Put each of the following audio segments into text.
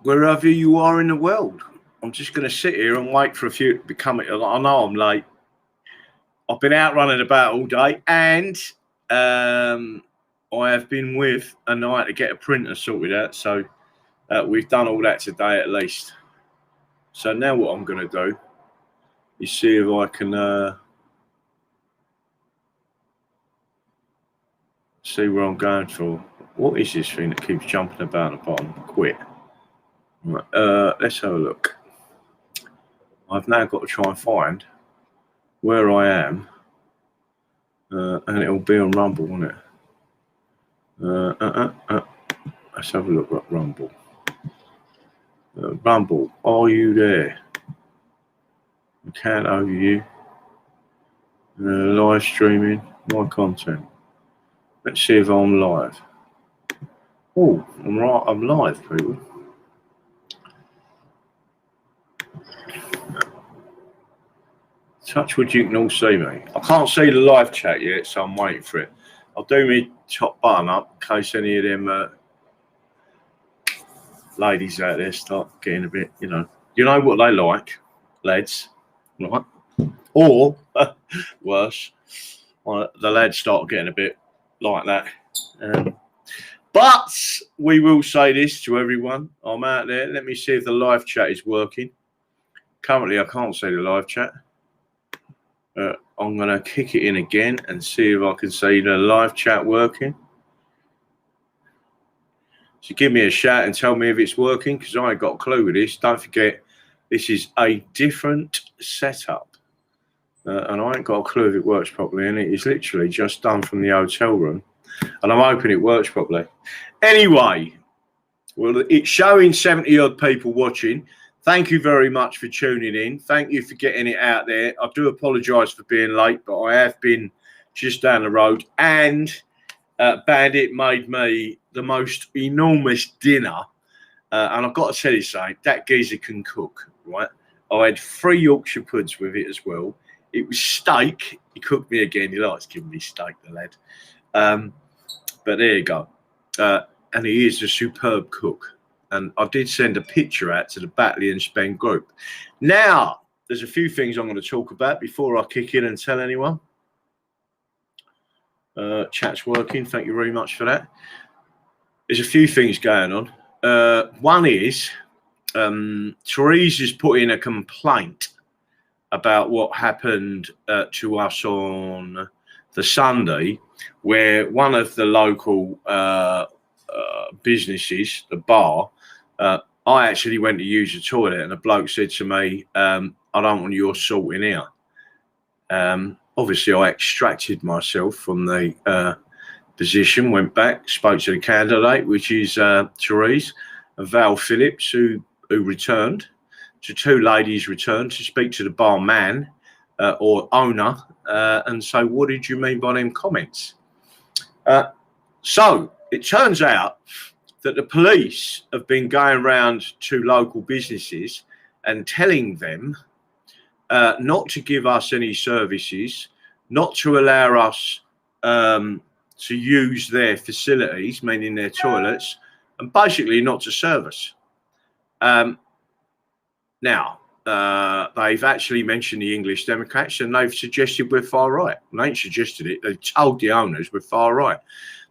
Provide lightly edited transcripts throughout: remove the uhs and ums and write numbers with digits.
wherever you are in the world. I'm just going to sit here and wait for a few to become it. I know I'm late. I've been out running about all day, and I have been with a night to get a printer sorted out. So we've done all that today at least. So now what I'm going to do is see if I can see where I'm going for. What is this thing that keeps jumping about at the bottom? Quit. Right, let's have a look. I've now got to try and find where I am, and it'll be on Rumble, won't it? Let's have a look at Rumble. Rumble, are you there? I can't overview. Live streaming, my content. Let's see if I'm live. Oh, I'm right. I'm live, people. Touch wood, you can all see me. I can't see the live chat yet, so I'm waiting for it. I'll do my top button up in case any of them ladies out there start getting a bit, you know what they like, lads, right? Or worse, the lads start getting a bit like that. But we will say this to everyone. I'm out there. Let me see if the live chat is working. Currently, I can't see the live chat. I'm going to kick it in again and see if I can see the live chat working. So give me a shout and tell me if it's working, because I ain't got a clue with this. Don't forget, this is a different setup. And I ain't got a clue if it works properly. And it is literally just done from the hotel room. And I'm hoping it works properly. Anyway, well, it's showing 70-odd people watching. Thank you very much for tuning in. Thank you for getting it out there. I do apologise for being late, but I have been just down the road. And Bandit made me the most enormous dinner. And I've got to tell you something, that geezer can cook, right? I had 3 Yorkshire puds with it as well. It was steak. He cooked me again. He likes giving me steak, the lad. But there you go. And he is a superb cook. And I did send a picture out to the Batley and Spen group. Now, there's a few things I'm going to talk about before I kick in and tell anyone. Chat's working. Thank you very much for that. There's a few things going on. One is Therese has put in a complaint about what happened to us on the Sunday, where one of the local businesses, the bar, I actually went to use the toilet and the bloke said to me, I don't want your salt in here. Obviously, I extracted myself from the position, went back, spoke to the candidate, which is Therese and Val Phillips, who returned. So 2 ladies returned to speak to the barman or owner and say, what did you mean by them comments? So it turns out that the police have been going around to local businesses and telling them not to give us any services, not to allow us to use their facilities, meaning their toilets, and basically not to serve us. Now, they've actually mentioned the English Democrats, and they've suggested we're far right. They ain't suggested it. They've told the owners we're far right.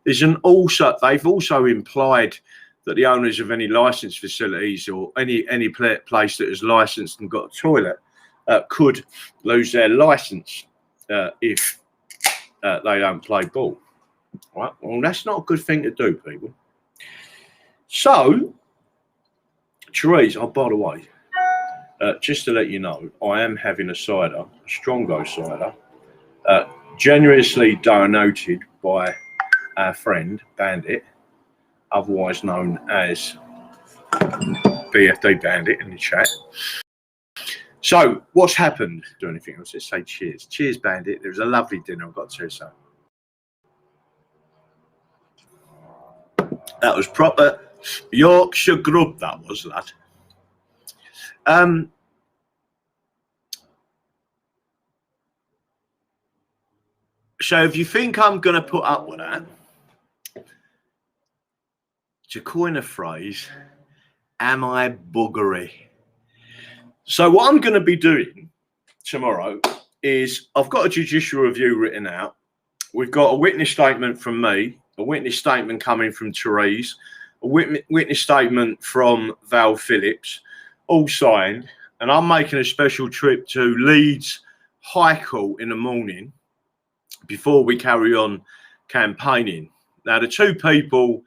They've also implied that the owners of any licensed facilities or any place that is licensed and got a toilet could lose their license if they don't play ball. Right? Well, that's not a good thing to do, people. So, Therese, oh, by the way, just to let you know, I am having a cider, a Strongo cider, generously donated by our friend Bandit, otherwise known as BFD Bandit in the chat. So, what's happened? Do anything else? Let's say cheers. Cheers, Bandit. It was a lovely dinner, I've got to say. That was proper Yorkshire grub, that was, lad. So if you think I'm going to put up with that, to coin a phrase, am I buggery? So what I'm going to be doing tomorrow is I've got a judicial review written out. We've got a witness statement from me, a witness statement coming from Therese, a witness statement from Val Phillips, all signed. And I'm making a special trip to Leeds High Court in the morning before we carry on campaigning. Now, the two people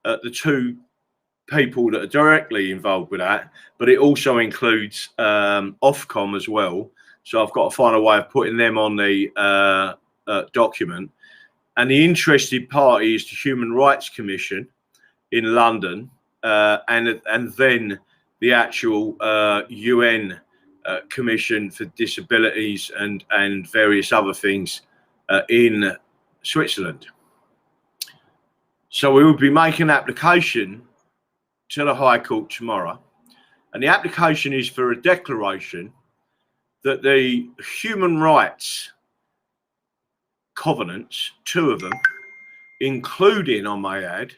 that are directly involved with that, but it also includes Ofcom as well. So I've got to find a way of putting them on the document. And the interested party is the Human Rights Commission in London, and then the actual UN Commission for Disabilities and various other things in Switzerland. So we will be making an application to the High Court tomorrow, and the application is for a declaration that the human rights covenants, two of them, including, I may add,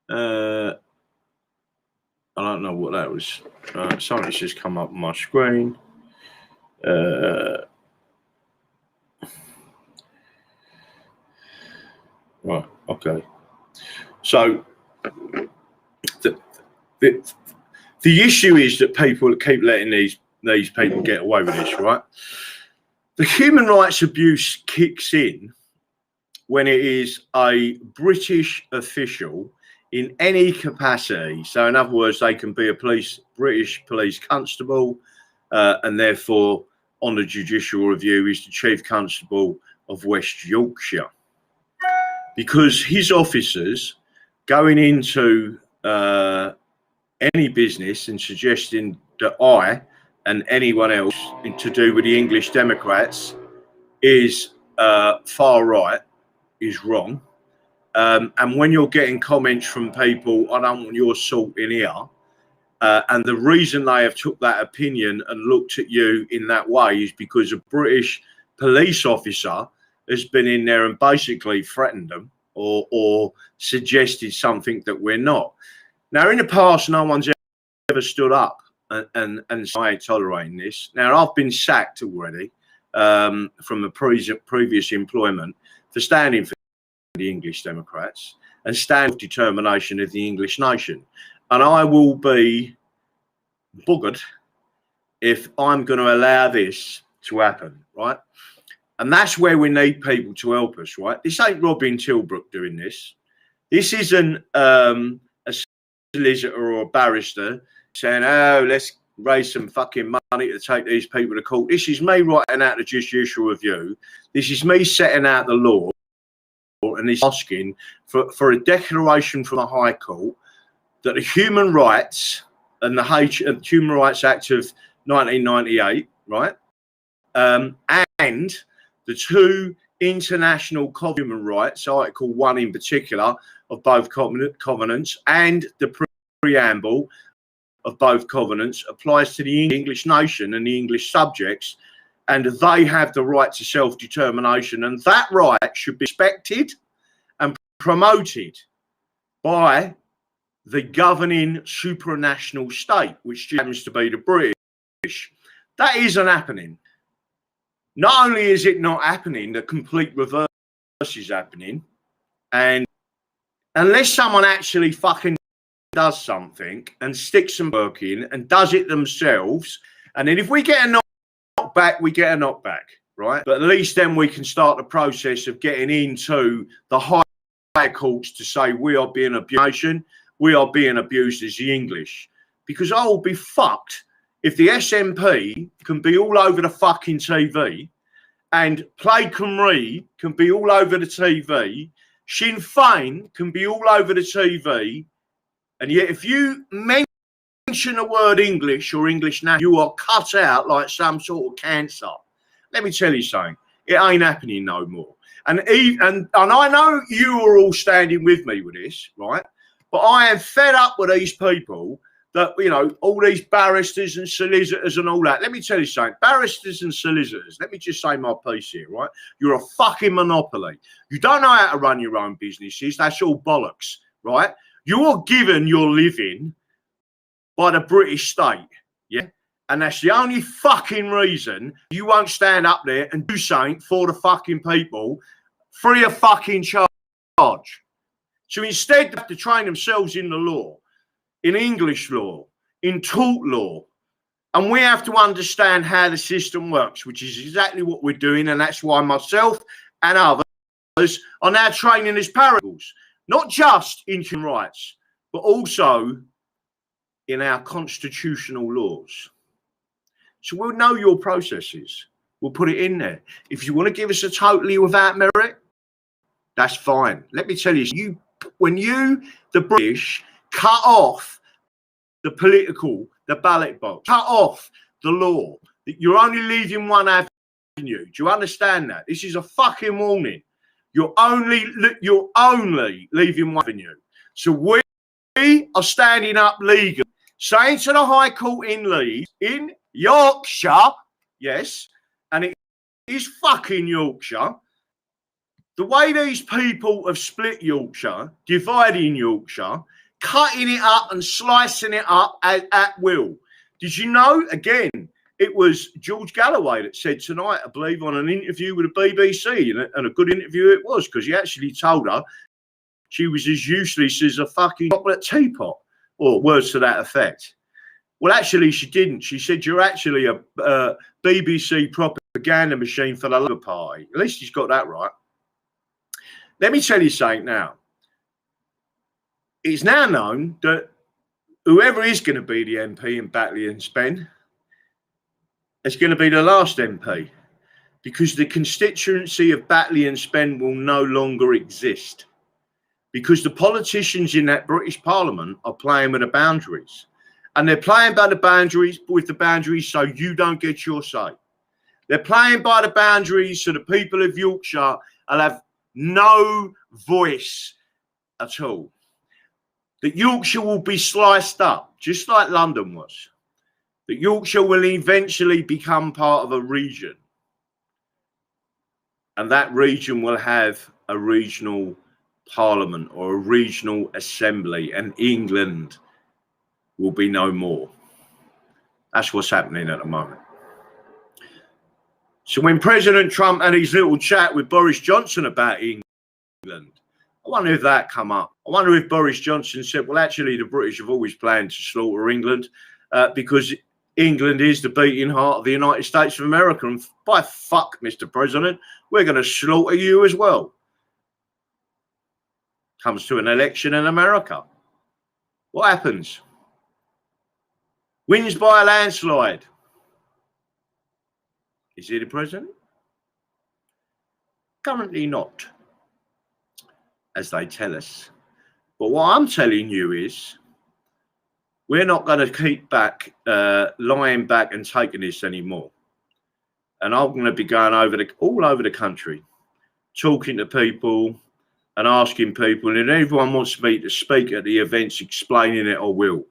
I don't know what that was. Something's just come up on my screen. Right, okay. So the issue is that people keep letting these people get away with this, right? The human rights abuse kicks in when it is a British official in any capacity. So in other words, they can be a British police constable, and therefore on the judicial review is the Chief Constable of West Yorkshire. Because his officers going into any business and suggesting that I and anyone else to do with the English Democrats is far right is wrong. And when you're getting comments from people, I don't want your salt in here, and the reason they have took that opinion and looked at you in that way is because a British police officer has been in there and basically threatened them or suggested something that we're not. Now, in the past, no one's ever stood up and I ain't tolerating this. Now, I've been sacked already from a previous employment for standing for the English Democrats and stand for determination of the English nation. And I will be buggered if I'm going to allow this to happen, right? And that's where we need people to help us, right? This ain't Robin Tilbrook doing this. This isn't a solicitor or a barrister saying, oh, let's raise some fucking money to take these people to court. This is me writing out the judicial review. This is me setting out the law, and it's asking for a declaration from the High Court that the human rights and the Human Rights Act of 1998, right, and the two international human rights, Article 1 in particular, of both covenants, and the preamble of both covenants applies to the English nation and the English subjects, and they have the right to self-determination, and that right should be respected and promoted by the governing supranational state, which happens to be the British. That isn't happening. Not only is it not happening, the complete reverse is happening. And unless someone actually fucking does something and sticks some work in and does it themselves, and then if we get a knockback, we get a knockback, right? But at least then we can start the process of getting into the higher courts to say we are being abused, we are being abused as the English. Because I will be fucked if the SNP can be all over the fucking TV and Plaid Cymru can be all over the TV, Sinn Féin can be all over the TV, and yet if you mention the word English or English now, you are cut out like some sort of cancer. Let me tell you something, it ain't happening no more. And I know you are all standing with me with this, right? But I am fed up with these people that, you know, all these barristers and solicitors and all that. Let me tell you something. Barristers and solicitors, let me just say my piece here, right? You're a fucking monopoly. You don't know how to run your own businesses. That's all bollocks, right? You're given your living by the British state, yeah? And that's the only fucking reason you won't stand up there and do something for the fucking people free of fucking charge. So instead, they have to train themselves in the law, in English law, in tort law. And we have to understand how the system works, which is exactly what we're doing. And that's why myself and others are now training as paralegals, not just in human rights, but also in our constitutional laws. So we'll know your processes. We'll put it in there. If you want to give us a totally without merit, that's fine. Let me tell you, when you, the British, cut off the political, the ballot box, cut off the law, you're only leaving one avenue. Do you understand that? This is a fucking warning. You're only leaving one avenue. So we are standing up legally, saying to the High Court in Leeds, in Yorkshire, yes, and it is fucking Yorkshire. The way these people have split Yorkshire, dividing Yorkshire, cutting it up and slicing it up at will. Did you know, again, it was George Galloway that said tonight, I believe, on an interview with the BBC, and a good interview it was, because he actually told her she was as useless as a fucking chocolate teapot, or words to that effect. Well, actually, she didn't. She said, you're actually a BBC propaganda machine for the Labour Party. At least she's got that right. Let me tell you something now. It's now known that whoever is going to be the MP in Batley and Spen is going to be the last MP, because the constituency of Batley and Spen will no longer exist, because the politicians in that British Parliament are playing with the boundaries, and they're playing by the boundaries so you don't get your say. They're playing by the boundaries so the people of Yorkshire will have no voice at all. That Yorkshire will be sliced up, just like London was. That Yorkshire will eventually become part of a region. And that region will have a regional parliament or a regional assembly, and England will be no more. That's what's happening at the moment. So when President Trump had his little chat with Boris Johnson about England, I wonder if that come up. I wonder if Boris Johnson said, well, actually, the British have always planned to slaughter England because England is the beating heart of the United States of America. And by fuck, Mr. President, we're going to slaughter you as well. Comes to an election in America. What happens? Wins by a landslide. Is he the president? Currently not, as they tell us. But what I'm telling you is we're not going to keep back, lying back and taking this anymore. And I'm going to be going all over the country, talking to people and asking people. And if everyone wants me to speak at the events explaining it, I will.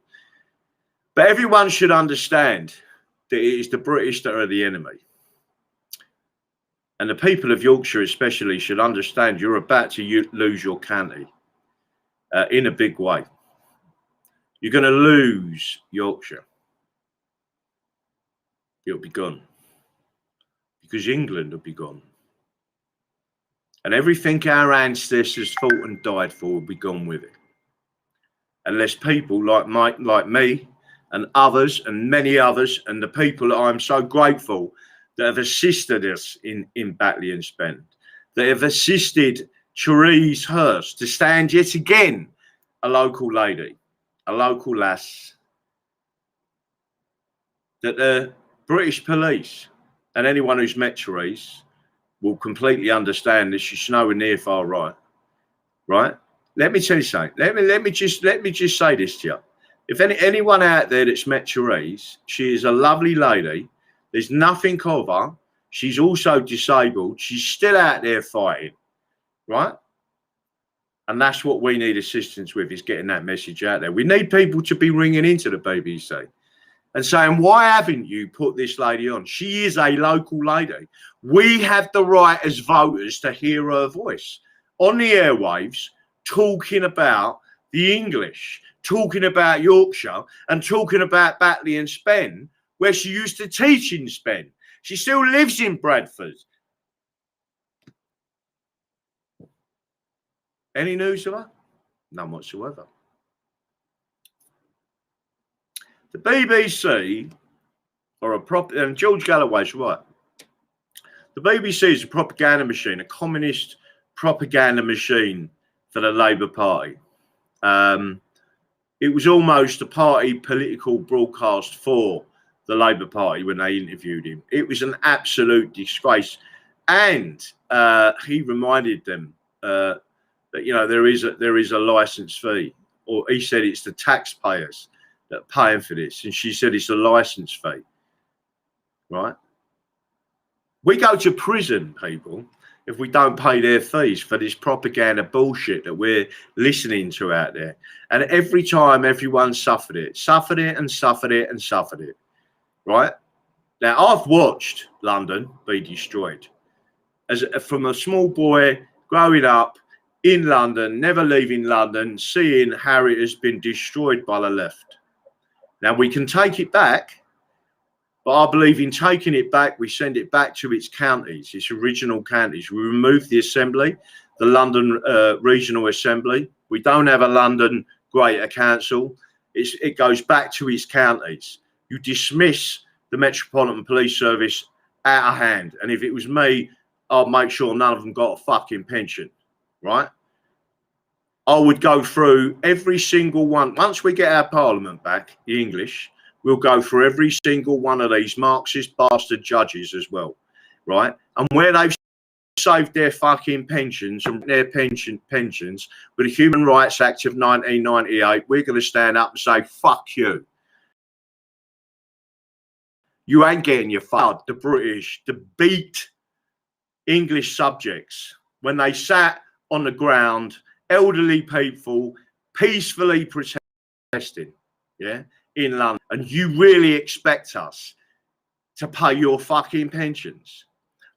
But everyone should understand that it is the British that are the enemy. And the people of Yorkshire especially should understand you're about to lose your county in a big way. You're going to lose Yorkshire. It'll be gone. Because England will be gone. And everything our ancestors fought and died for will be gone with it. Unless people like me and others and many others, and the people that I'm so grateful that have assisted us in Batley and Spen, that have assisted Therese Hurst to stand yet again a local lady, a local lass, that the British police and anyone who's met Therese will completely understand that she's nowhere near far right. Right? Let me tell you something. Let me just say this to you. If anyone out there that's met Therese, she is a lovely lady. There's nothing of her. She's also disabled. She's still out there fighting, right? And that's what we need assistance with, is getting that message out there. We need people to be ringing into the BBC and saying, why haven't you put this lady on? She is a local lady. We have the right as voters to hear her voice on the airwaves, talking about the English, talking about Yorkshire and talking about Batley and Spen, where she used to teach in Spen. She still lives in Bradford. Any news of her? None whatsoever. The BBC are and George Galloway's right. The BBC is a propaganda machine, a communist propaganda machine for the Labour Party. It was almost a party political broadcast for the Labour Party when they interviewed him. It was an absolute disgrace. And he reminded them that, you know, there is a licence fee, or he said it's the taxpayers that are paying for this. And she said it's a licence fee, right? We go to prison, people, if we don't pay their fees for this propaganda bullshit that we're listening to out there. And every time everyone suffered it and suffered it and suffered it, right? Now, I've watched London be destroyed. From a small boy growing up in London, never leaving London, seeing how it has been destroyed by the left. Now, we can take it back, but I believe in taking it back, we send it back to its counties, its original counties. We remove the assembly, the London Regional Assembly. We don't have a London Greater Council. It goes back to its counties. You dismiss the Metropolitan Police Service out of hand. And if it was me, I'd make sure none of them got a fucking pension, right? I would go through every single one. Once we get our Parliament back, the English, we'll go through every single one of these Marxist bastard judges as well, right? And where they've saved their fucking pensions and their pensions with the Human Rights Act of 1998, we're going to stand up and say, fuck you. You ain't getting your fuck. The British, the beat English subjects, when they sat on the ground, elderly people peacefully protesting, yeah, in London, and you really expect us to pay your fucking pensions?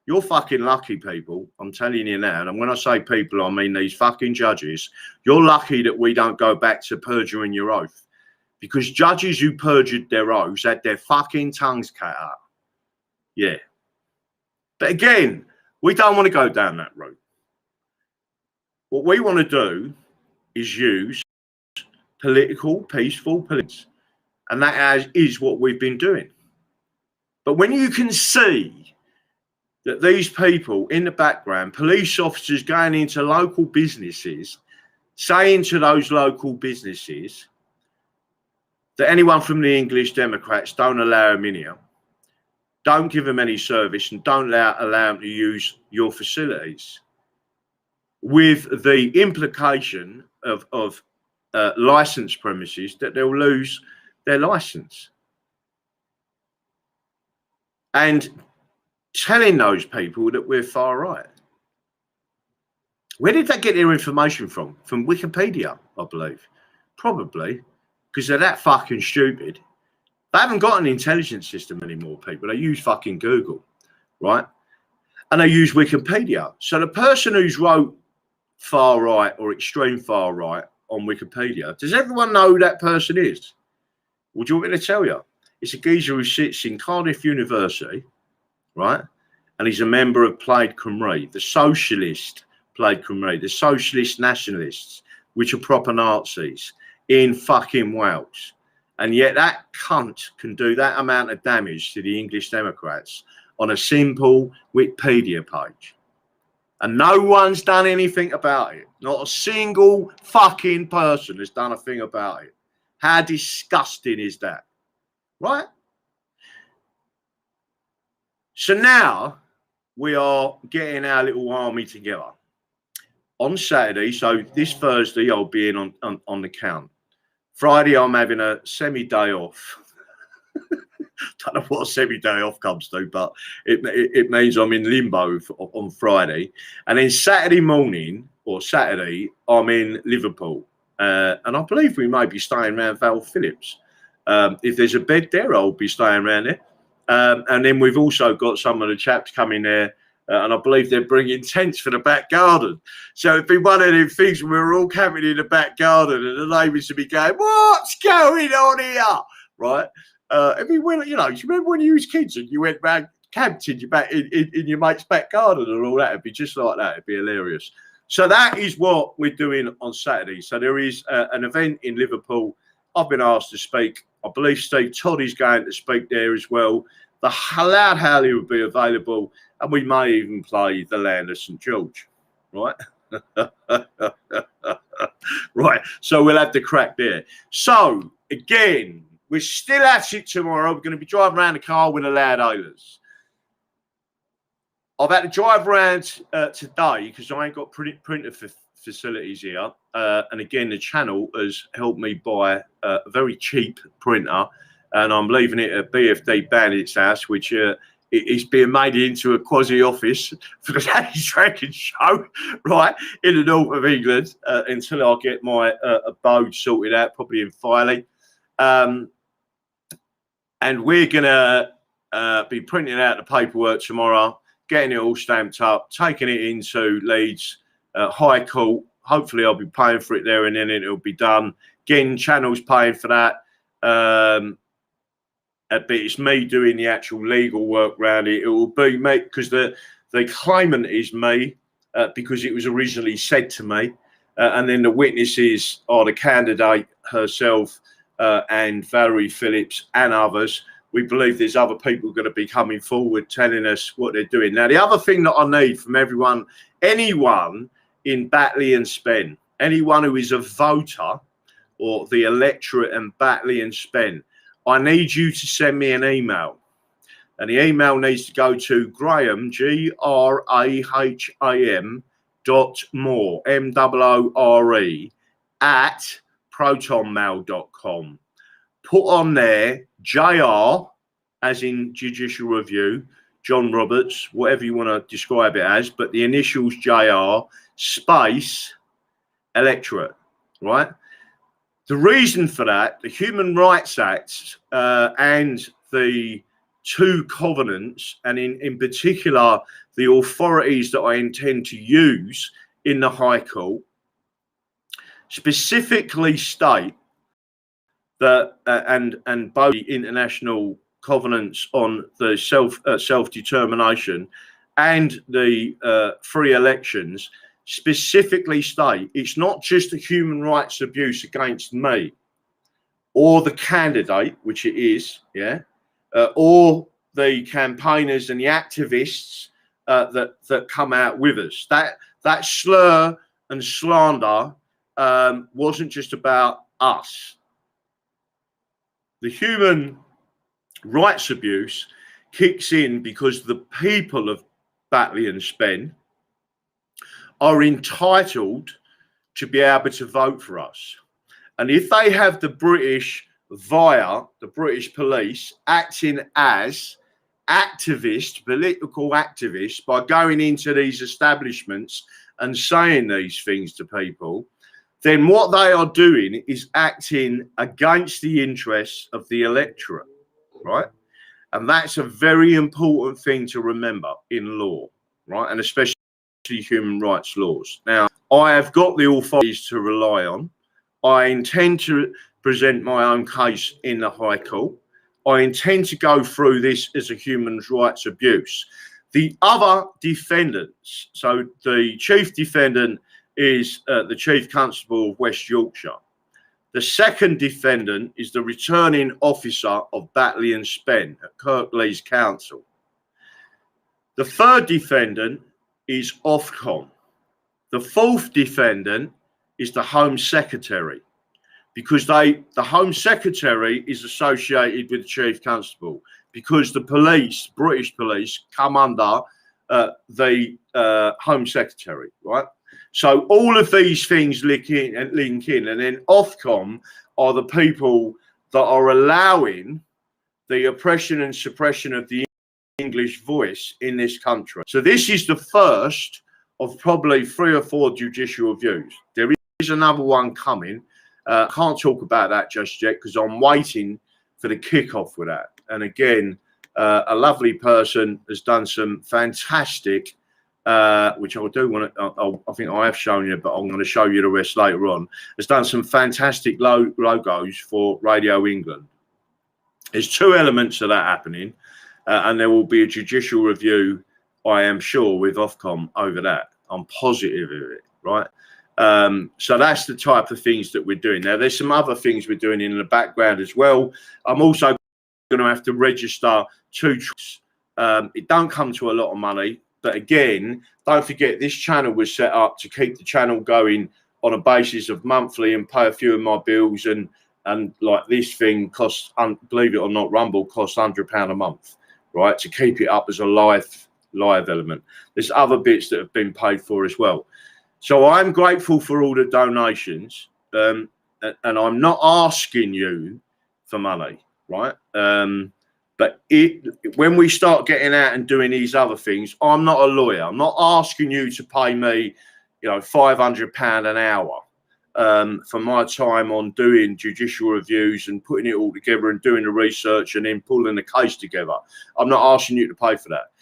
You're fucking lucky, people. I'm telling you now. And when I say people, I mean these fucking judges. You're lucky that we don't go back to perjuring your oath, because judges who perjured their oaths had their fucking tongues cut out. Yeah. But again, we don't want to go down that route. What we want to do is use peaceful politics. And that is what we've been doing. But when you can see that these people in the background, police officers going into local businesses, saying to those local businesses that anyone from the English Democrats, don't allow them in here, don't give them any service, and don't allow them to use your facilities, with the implication of licensed premises that they'll lose their license. And telling those people that we're far right. Where did they get their information from? From Wikipedia, I believe. Probably, because they're that fucking stupid. They haven't got an intelligence system anymore, people. They use fucking Google, right? And they use Wikipedia. So the person who's wrote far right or extreme far right on Wikipedia, does everyone know who that person is? Would you want me to tell you? It's a geezer who sits in Cardiff University, right? And he's a member of Plaid Cymru, the socialist Plaid Cymru, the socialist nationalists, which are proper Nazis in fucking Wales. And yet that cunt can do that amount of damage to the English Democrats on a simple Wikipedia page. And no one's done anything about it. Not a single fucking person has done a thing about it. How disgusting is that? Right? So now we are getting our little army together. On Saturday, so this Thursday, I'll be in on the count. Friday, I'm having a semi-day off. Don't know what a semi-day off comes to, but it means I'm in limbo on Friday. And then Saturday morning, or Saturday, I'm in Liverpool. And I believe we may be staying around Val Phillips. If there's a bed there, I'll be staying around there. And then we've also got some of the chaps coming there and I believe they're bringing tents for the back garden. So it'd be one of them things when we were all camping in the back garden and the neighbours would be going, "What's going on here?" Right? I mean, when, you know, do you remember when you was kids and you went round camped in your mate's back garden and all that? It'd be just like that. It'd be hilarious. So that is what we're doing on Saturday. So there is an event in Liverpool. I've been asked to speak. I believe Todd is going to speak there as well. The Loud Howley will be available, and we may even play the Land of St George, right? Right. So we'll have the crack there. So again, we're still at it tomorrow. We're going to be driving around the car with the loud hailers. I've had to drive around today because I ain't got printer facilities here. And again, the channel has helped me buy a very cheap printer. And I'm leaving it at BFD Bandit's house, which is being made into a quasi-office for the Daddy's Dragon show, right, in the north of England, until I get my abode sorted out, probably in Filey. And we're going to be printing out the paperwork tomorrow, getting it all stamped up, taking it into Leeds High Court. Hopefully I'll be paying for it there and then it'll be done. Again, channel's paying for that. But it's me doing the actual legal work around it. It will be me, because the claimant is me, because it was originally said to me. And then the witnesses are the candidate herself and Valerie Phillips and others. We believe there's other people going to be coming forward telling us what they're doing. Now, the other thing that I need from everyone, anyone in Batley and Spen, anyone who is a voter or the electorate in Batley and Spen, I need you to send me an email. And the email needs to go to Graham, GRAHAM .Moore, MOORE, at protonmail.com. Put on there JR, as in Judicial Review, John Roberts, whatever you want to describe it as, but the initials JR, space, electorate, right? The reason for that, the Human Rights Act and the two covenants, and in particular, the authorities that I intend to use in the High Court, specifically state that and both the international covenants on the self-determination and the free elections specifically state it's not just a human rights abuse against me or the candidate, which it is, yeah, or the campaigners and the activists that come out with us. That slur and slander wasn't just about us. The human rights abuse kicks in because the people of Batley and Spen are entitled to be able to vote for us. And if they have the British, via the British police, acting as activists, political activists, by going into these establishments and saying these things to people, then what they are doing is acting against the interests of the electorate, right? And that's a very important thing to remember in law, right? And especially human rights laws. Now, I have got the authorities to rely on. I intend to present my own case in the High Court. I intend to go through this as a human rights abuse. The other defendants, so the chief defendant is the Chief Constable of West Yorkshire. The second defendant is the returning officer of Batley and Spen at Kirklees Council. The third defendant is Ofcom. The fourth defendant is the Home Secretary, because the Home Secretary is associated with the Chief Constable, because the police, British police, come under the Home Secretary, right? So all of these things link in, and then Ofcom are the people that are allowing the oppression and suppression of the English voice in this country. So this is the first of probably 3 or 4 judicial reviews. There is another one coming. I can't talk about that just yet because I'm waiting for the kickoff with that. And again, a lovely person has done some fantastic which I do want to, I think I have shown you, but I'm going to show you the rest later on, has done some fantastic logos for Radio England. There's two elements of that happening, and there will be a judicial review, I am sure, with Ofcom over that. I'm positive of it, right? So that's the type of things that we're doing. Now, there's some other things we're doing in the background as well. I'm also going to have to register 2 it don't come to a lot of money, but again, don't forget this channel was set up to keep the channel going on a basis of monthly and pay a few of my bills, and like this thing costs, believe it or not, Rumble costs £100 a month, right, to keep it up as a live element. There's other bits that have been paid for as well. So I'm grateful for all the donations, and I'm not asking you for money, right? But when we start getting out and doing these other things, I'm not a lawyer. I'm not asking you to pay me, you know, £500 an hour for my time on doing judicial reviews and putting it all together and doing the research and then pulling the case together. I'm not asking you to pay for that.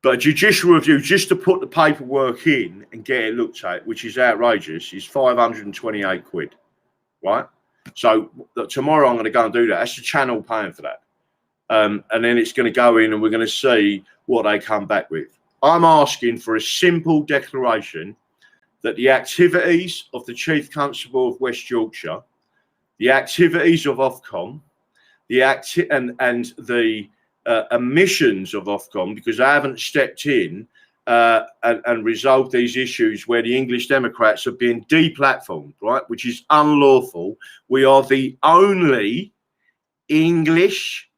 But a judicial review, just to put the paperwork in and get it looked at, which is outrageous, is 528 quid, right? So tomorrow I'm going to go and do that. That's the channel paying for that. And then it's going to go in and we're going to see what they come back with. I'm asking for a simple declaration that the activities of the Chief Constable of West Yorkshire, the activities of Ofcom, and the omissions of Ofcom, because I haven't stepped in and resolved these issues where the English Democrats have been deplatformed, right, which is unlawful. We are the only English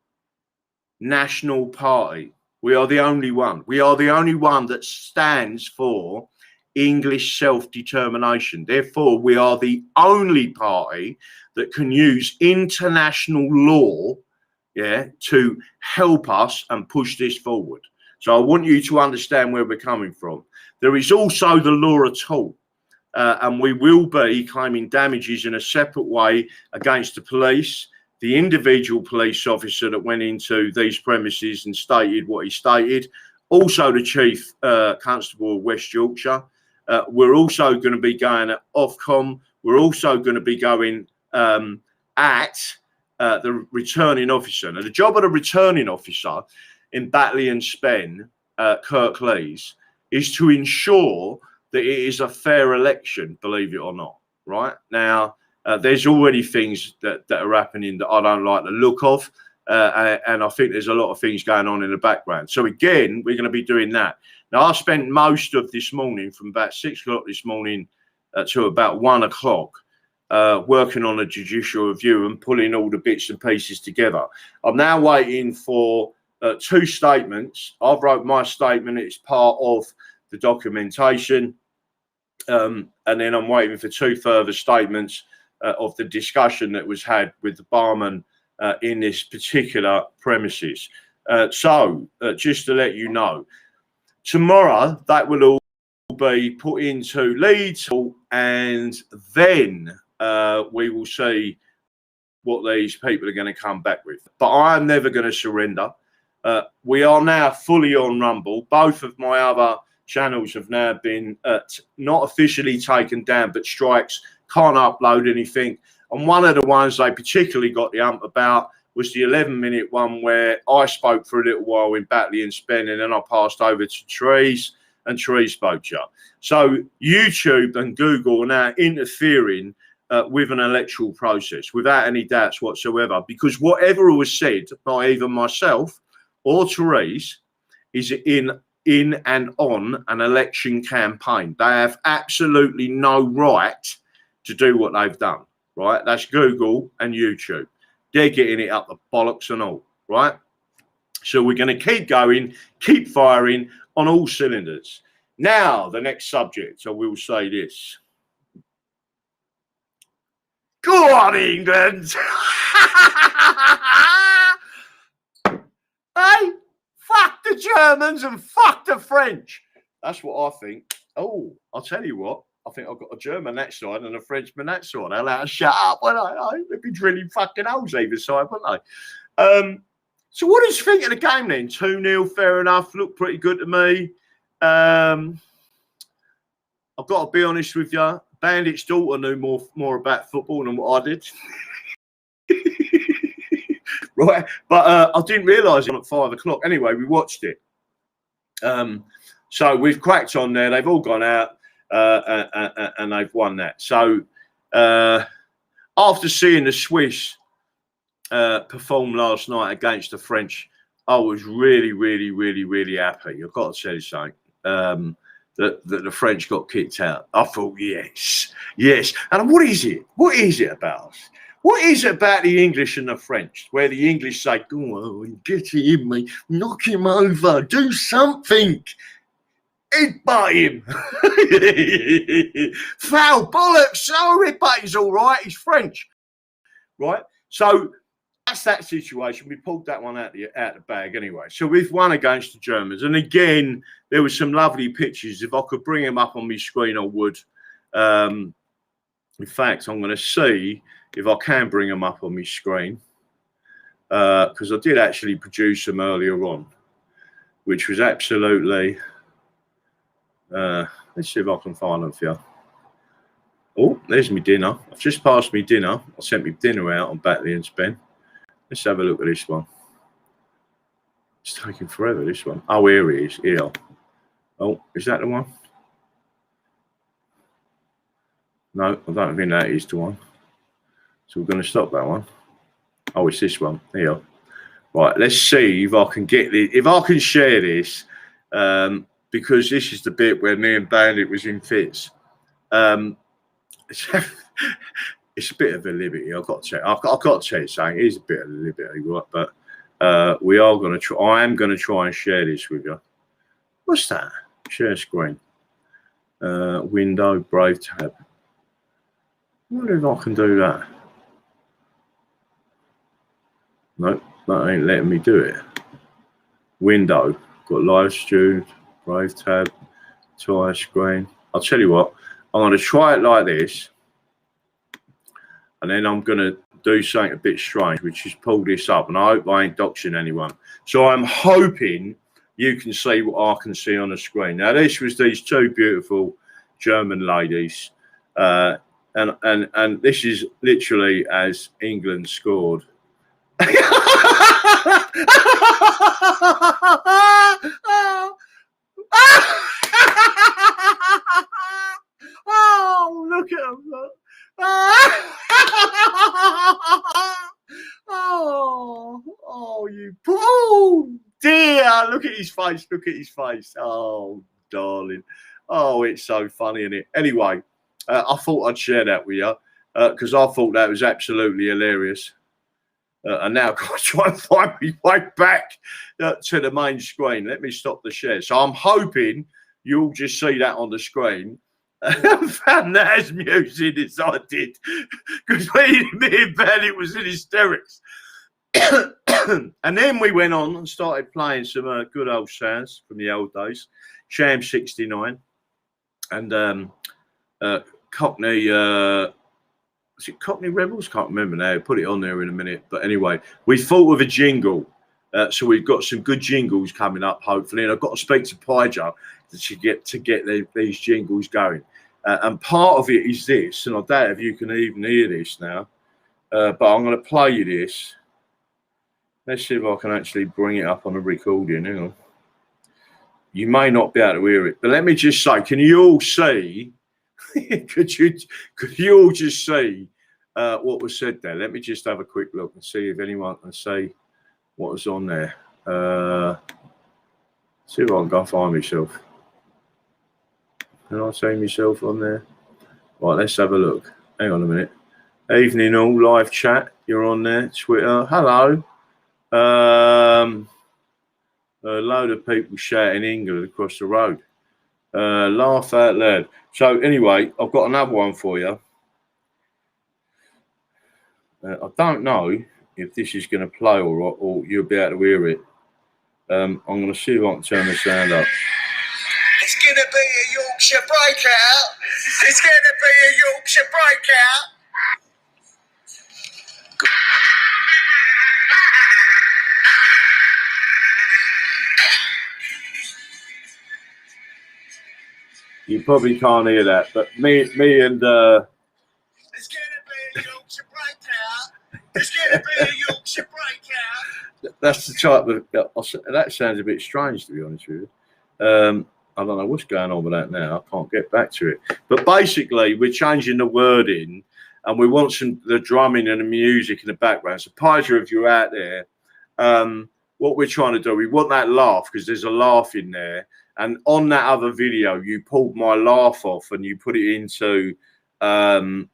national party. We are the only one. We are the only one that stands for English self-determination. Therefore, we are the only party that can use international law, yeah, to help us and push this forward. So I want you to understand where we're coming from. There is also the law at all, and we will be claiming damages in a separate way against the police, the individual police officer that went into these premises and stated what he stated, also the Chief Constable of West Yorkshire. We're also going to be going at Ofcom. We're also going to be going at the returning officer. Now, the job of the returning officer in Batley and Spen, Kirklees, is to ensure that it is a fair election, believe it or not, right? Now, there's already things that are happening that I don't like the look of, and I think there's a lot of things going on in the background. So again, we're going to be doing that. Now, I spent most of this morning, from about 6 o'clock this morning to about 1 o'clock, working on a judicial review and pulling all the bits and pieces together. I'm now waiting for 2 statements. I've wrote my statement. It's part of the documentation. And then I'm waiting for 2 further statements of the discussion that was had with the barman in this particular premises. So just to let you know, tomorrow that will all be put into Leeds, and then we will see what these people are going to come back with. But I am never going to surrender. We are now fully on Rumble. Both of my other channels have now been not officially taken down, but strikes, can't upload anything. And one of the ones they particularly got the ump about was the 11-minute one where I spoke for a little while in Batley and Spen, and then I passed over to Therese, and Therese spoke to you. So YouTube and Google are now interfering with an electoral process without any doubts whatsoever, because whatever was said by either myself or Therese is in and on an election campaign. They have absolutely no right to do what they've done, right? That's Google and YouTube. They're getting it up the bollocks and all, right? So we're going to keep going, keep firing on all cylinders. Now, the next subject, I will say this. Go on, England! Hey, fuck the Germans and fuck the French. That's what I think. Oh, I'll tell you what. I think I've got a German that side and a Frenchman that side. They'll have to shut up, won't they? They'd be drilling fucking holes either side, wouldn't they? So what did you think of the game then? 2-0, fair enough. Looked pretty good to me. I've got to be honest with you. Bandit's daughter knew more about football than what I did. Right, but I didn't realise it at 5 o'clock. Anyway, we watched it. So we've cracked on there. They've all gone out and they've won that. So after seeing the Swiss perform last night against the French, I was really, really, really, really happy. I've got to tell you something. That the French got kicked out. I thought, yes. And what is it? What is it about us? What is it about the English and the French, where the English say, go on, get in, mate, knock him over, do something. Headbutt him. Foul, bollocks. Oh, he's all right. He's French. Right? So that's that situation. We pulled that one out the bag anyway. So we've won against the Germans. And again, there were some lovely pictures. If I could bring them up on my screen, I would. In fact, I'm going to see if I can bring them up on my screen. Because I did actually produce them earlier on, which was absolutely... let's see if I can find them for you. Oh, there's my dinner. I've just passed me dinner. I sent my dinner out on Batley and Spen. Let's have a look at this one. It's taking forever, this one. Oh, here it is. Here. Oh, is that the one? No, I don't think that is the one. So we're going to stop that one. Oh, it's this one. Here. Right, let's see if I can get this. If I can share this, because this is the bit where me and Bandit was in fits. It's a bit of a liberty. I've got to tell you something. It is a bit of a liberty, right? But we are going to try. I am going to try and share this with you. What's that? Share screen. Window, Brave tab. I wonder if I can do that. Nope, that ain't letting me do it. Window. Got live student, Brave tab, entire screen. I'll tell you what. I'm going to try it like this. And then I'm going to do something a bit strange, which is pull this up. And I hope I ain't doxing anyone. So I'm hoping you can see what I can see on the screen. Now, this was these two beautiful German ladies. And this is literally as England scored. Oh, look at him. Look. Oh, you poor dear. Look at his face. Look at his face. Oh, darling. Oh, it's so funny, isn't it? Anyway, I thought I'd share that with you because I thought that was absolutely hilarious. And now I've got to try and find my way back to the main screen. Let me stop the share. So I'm hoping you'll just see that on the screen. I found that as amusing as I did because me and Bandit was in hysterics. And then we went on and started playing some good old sounds from the old days. Sham 69 and Cockney... was it Cockney Rebels? Can't remember now. Put it on there in a minute. But anyway, we thought of a jingle. So we've got some good jingles coming up, hopefully. And I've got to speak to Pijo to get these jingles going. And part of it is this. And I doubt if you can even hear this now. But I'm going to play you this. Let's see if I can actually bring it up on a recording. Hang on. You may not be able to hear it. But let me just say, can you all see... could you all just see what was said there? Let me just have a quick look and see if anyone can see what was on there. See if I can go find myself. Can I see myself on there? Right, let's have a look. Hang on a minute. Evening all, live chat. You're on there. Twitter. Hello. A load of people shouting England across the road. Laugh out loud. So anyway, I've got another one for you. I don't know if this is going to play or you'll be able to hear it. I'm going to see if I can turn the sound up. It's going to be a Yorkshire breakout. It's going to be a Yorkshire breakout. You probably can't hear that, but me and It's gonna be a Yorkshire breakout. It's gonna be a Yorkshire breakout. that's the type of that sounds a bit strange, to be honest with you. I don't know what's going on with that now. I can't get back to it. But basically, we're changing the wording, and we want the drumming and the music in the background. So, Pizer, if you're out there, what we're trying to do, we want that laugh because there's a laugh in there. And on that other video, you pulled my laugh off and you put it into the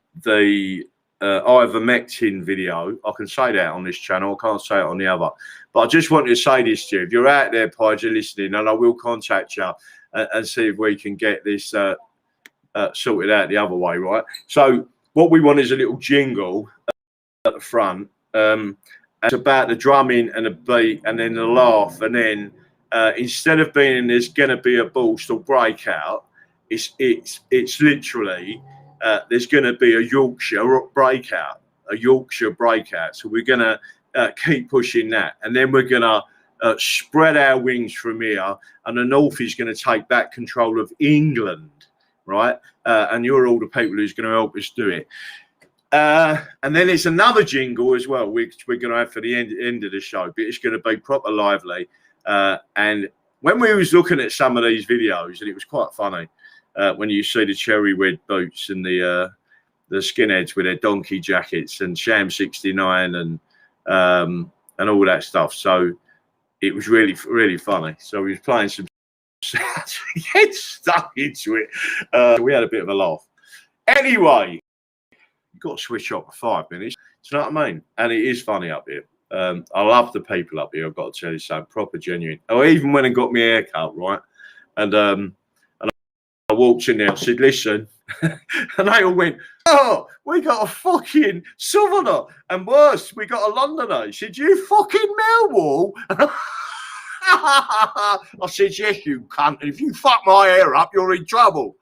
ivermectin video. I can say that on this channel. I can't say it on the other. But I just want to say this to you. If you're out there, Pizer, listening, and I will contact you and see if we can get this sorted out the other way, right? So what we want is a little jingle at the front. It's about the drumming and the beat and then the laugh. And then instead of being there's going to be a boost or breakout, it's literally there's going to be a Yorkshire breakout, So we're going to keep pushing that. And then we're going to spread our wings from here, and the North is going to take back control of England, right? And you're all the people who's going to help us do it. And then it's another jingle as well, which we're going to have for the end of the show, but it's going to be proper lively. And when we was looking at some of these videos, and it was quite funny when you see the cherry red boots and the skinheads with their donkey jackets and Sham 69 and all that stuff. So it was really, really funny. So we was playing some sounds. We get stuck into it. We had a bit of a laugh. Anyway, you've got to switch off for 5 minutes. Do you know what I mean? And it is funny up here. I love the people up here. I've got to tell you something, proper genuine. I even went and got my hair cut, right? And I walked in there and said, listen, and they all went, oh, we got a fucking southerner, and worse, we got a Londoner. He said, you fucking Millwall? I said, yes, you cunt. And if you fuck my hair up, you're in trouble.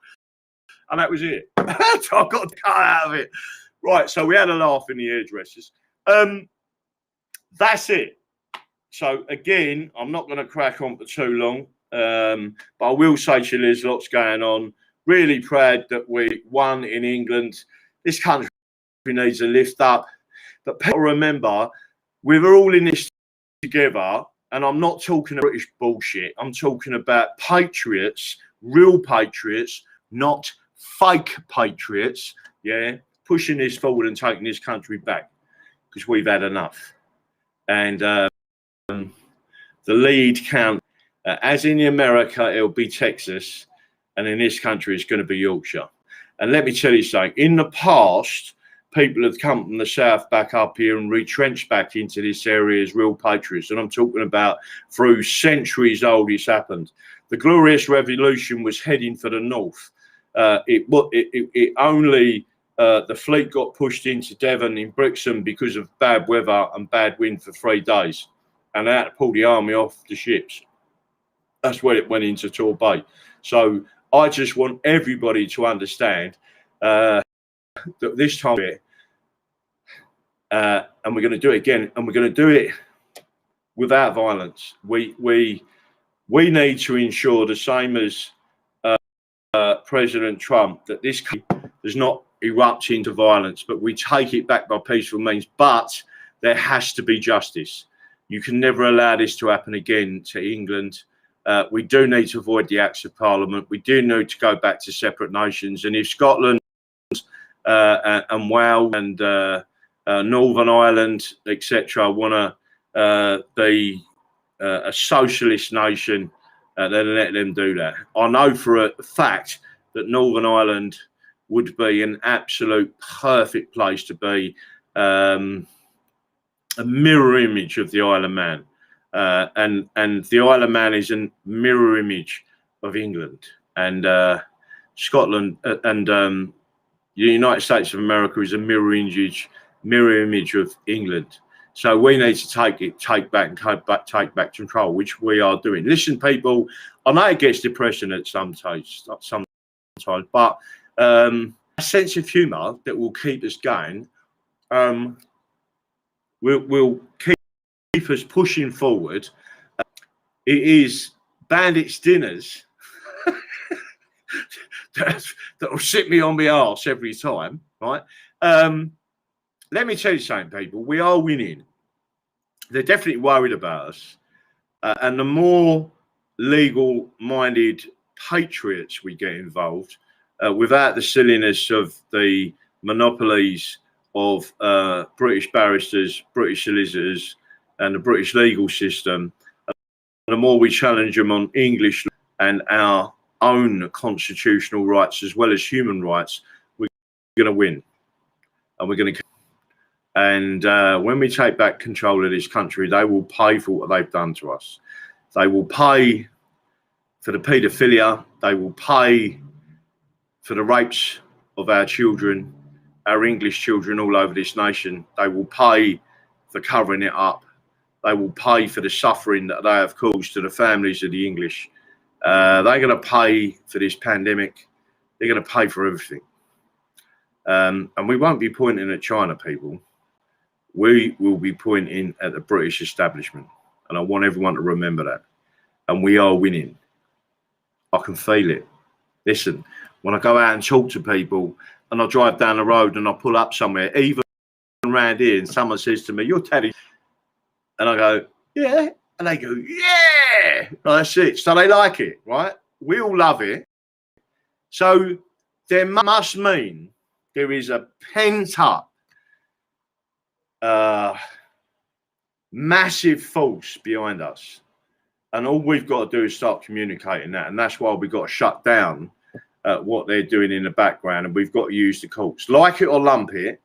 And that was it. I got to cut out of it. Right, so we had a laugh in the hairdressers. That's it. So, again, I'm not going to crack on for too long. But I will say to you, there's lots going on. Really proud that we won in England. This country needs a lift up. But people remember, we were all in this together. And I'm not talking about British bullshit. I'm talking about patriots, real patriots, not fake patriots. Yeah, pushing this forward and taking this country back because we've had enough. And the lead count, as in America, it'll be Texas. And in this country, it's going to be Yorkshire. And let me tell you something. In the past, people have come from the south back up here and retrenched back into this area as real patriots. And I'm talking about through centuries old it's happened. The Glorious Revolution was heading for the north. It only the fleet got pushed into Devon in Brixham because of bad weather and bad wind for 3 days. And they had to pull the army off the ships. That's when it went into Torbay. So I just want everybody to understand that this time, and we're going to do it again, and we're going to do it without violence. We need to ensure the same as President Trump, that this does not erupt into violence, but we take it back by peaceful means. But there has to be justice. You can never allow this to happen again to England. We do need to avoid the acts of Parliament. We do need to go back to separate nations. And if Scotland and Wales and Northern Ireland, etc., want to be a socialist nation, then let them do that. I know for a fact that Northern Ireland would be an absolute perfect place to be, a mirror image of the Isle of Man. And the Isle of Man is a mirror image of England, and Scotland and the United States of America is a mirror image of England. So we need to take back control, which we are doing. Listen, people, I know it gets depressing at sometimes, but a sense of humour that will keep us going, will keep us pushing forward. It is Bandits Dinners that'll sit me on my arse every time, right? Let me tell you something, people. We are winning. They're definitely worried about us. And the more legal-minded patriots we get involved, without the silliness of the monopolies of British barristers, British solicitors, and the British legal system, the more we challenge them on English and our own constitutional rights as well as human rights, we're going to win. And we're going to. And when we take back control of this country, they will pay for what they've done to us. They will pay for the paedophilia. They will pay for the rapes of our children, our English children all over this nation. They will pay for covering it up. They will pay for the suffering that they have caused to the families of the English. They're going to pay for this pandemic. They're going to pay for everything. And we won't be pointing at China, people. We will be pointing at the British establishment. And I want everyone to remember that. And we are winning. I can feel it. Listen, when I go out and talk to people and I drive down the road and I pull up somewhere, even around here, and someone says to me, "You're Teddy." And I go, "Yeah." And they go, "Yeah." Well, that's it. So they like it, right? We all love it. So there must mean there is a pent up massive force behind us. And all we've got to do is start communicating that. And that's why we've got to shut down what they're doing in the background. And we've got to use the courts. Like it or lump it,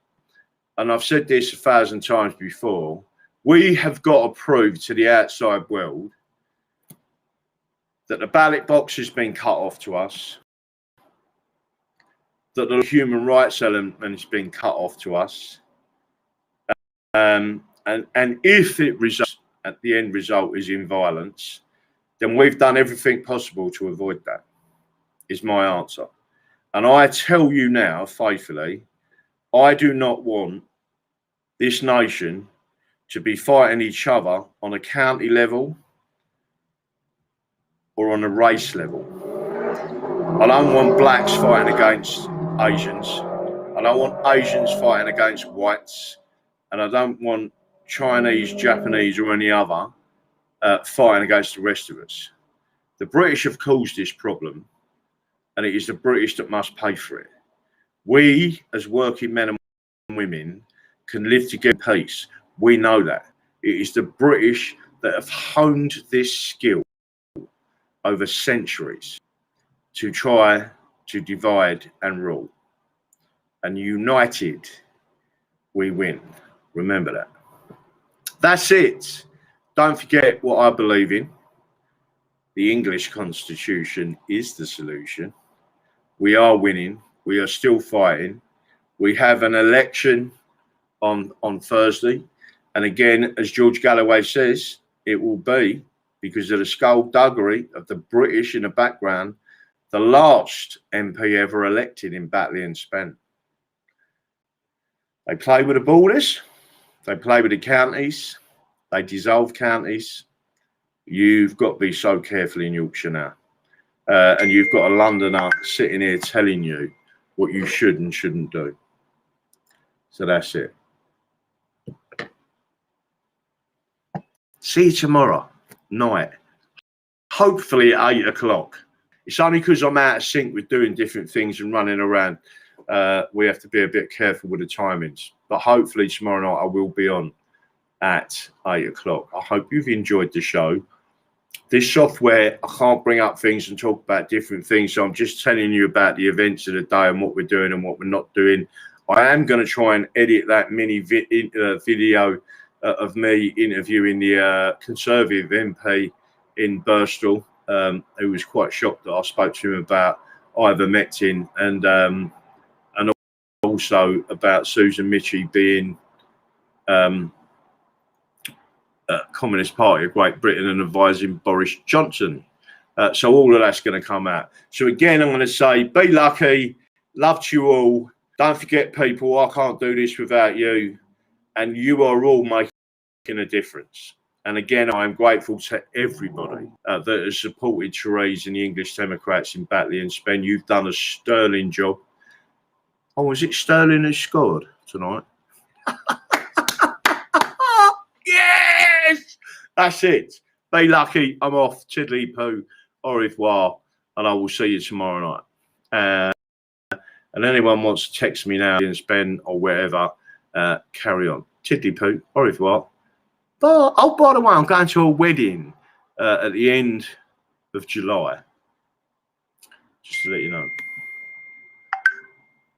and I've said this 1,000 times before, we have got to prove to the outside world that the ballot box has been cut off to us, that the human rights element has been cut off to us. And if it results, at the end result is in violence, then we've done everything possible to avoid that, is my answer. And I tell you now, faithfully, I do not want this nation to be fighting each other on a county level or on a race level. I don't want blacks fighting against Asians. I don't want Asians fighting against whites. And I don't want Chinese, Japanese, or any other fighting against the rest of us. The British have caused this problem, and it is the British that must pay for it. We, as working men and women, can live together in peace. We know that. It is the British that have honed this skill over centuries to try to divide and rule. And united, we win. Remember that. That's it. Don't forget what I believe in. The English Constitution is the solution. We are winning. We are still fighting. We have an election on Thursday. And again, as George Galloway says, it will be, because of the skullduggery of the British in the background, the last MP ever elected in Batley and Spen. They play with the borders. They play with the counties. They dissolve counties. You've got to be so careful in Yorkshire now. And you've got a Londoner sitting here telling you what you should and shouldn't do. So that's it. See you tomorrow night. Hopefully at 8 o'clock. It's only because I'm out of sync with doing different things and running around. We have to be a bit careful with the timings. But hopefully tomorrow night I will be on at 8 o'clock. I hope you've enjoyed the show. This software, I can't bring up things and talk about different things. So I'm just telling you about the events of the day and what we're doing and what we're not doing. I am going to try and edit that mini video of me interviewing the Conservative MP in Bristol, who was quite shocked that I spoke to him about ivermectin and also about Susan Michie being Communist Party of Great Britain and advising Boris Johnson. So all of that's going to come out. So again, I'm going to say, be lucky. Love to you all. Don't forget, people, I can't do this without you. And you are all making a difference. And again, I'm grateful to everybody that has supported Therese and the English Democrats in Batley and Spen. You've done a sterling job. Oh, was it Sterling who scored tonight? Yes! That's it. Be lucky. I'm off. Tiddly poo. Au revoir. And I will see you tomorrow night. And anyone wants to text me now and Spen or wherever, carry on. Tiddly poo. Au revoir. But, oh, by the way, I'm going to a wedding at the end of July. Just to let you know.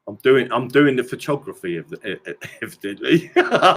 I'm doing the photography of the evidently.